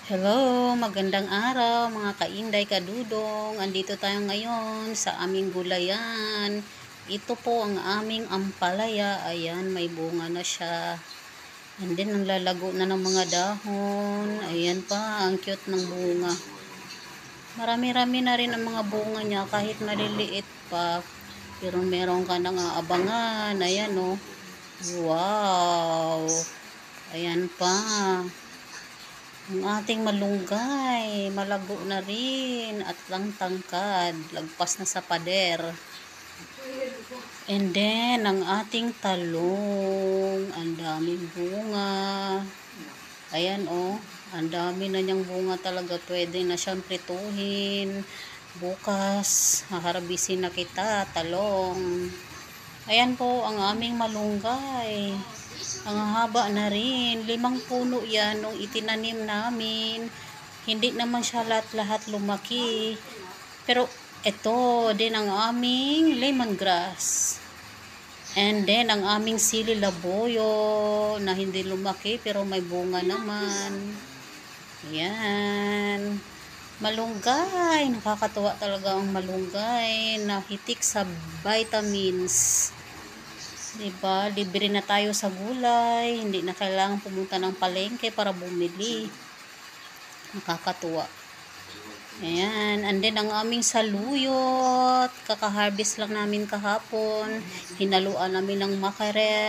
Hello, magandang araw mga kainday kadudong. Andito tayo ngayon sa aming gulayan. Ito po ang aming ampalaya. Ayan, may bunga na siya. And then, ang lalago na ng mga dahon. Ayan pa, ang cute ng bunga. Marami-rami na rin ang mga bunga niya kahit maliliit pa. Pero meron ka nang aabangan. Ayan o. Wow! Ayan pa. Ang ating malunggay, malago na rin at lang tangkad, lagpas na sa pader. And then, ang ating talong, ang daming bunga. Ayan oh, ang dami na niyang bunga talaga, pwede na siyang prituhin. Bukas, haharbisin na kita, talong. Ayan po ang aming malunggay. Ang haba na rin. 5 puno yan nung itinanim namin. Hindi naman siya lahat-lahat lumaki. Pero ito din ang aming lemongrass. And then ang aming sili labuyo na hindi lumaki pero may bunga naman. Yan. Malunggay. Nakakatuwa talaga ang malunggay na hitik sa vitamins. Diba? Libre na tayo sa gulay. Hindi na kailangan pumunta ng palengke para bumili. Nakakatuwa. Ayan. And then, ang aming saluyot. Kaka-harvest lang namin kahapon. Hinaluan namin ng mackerel.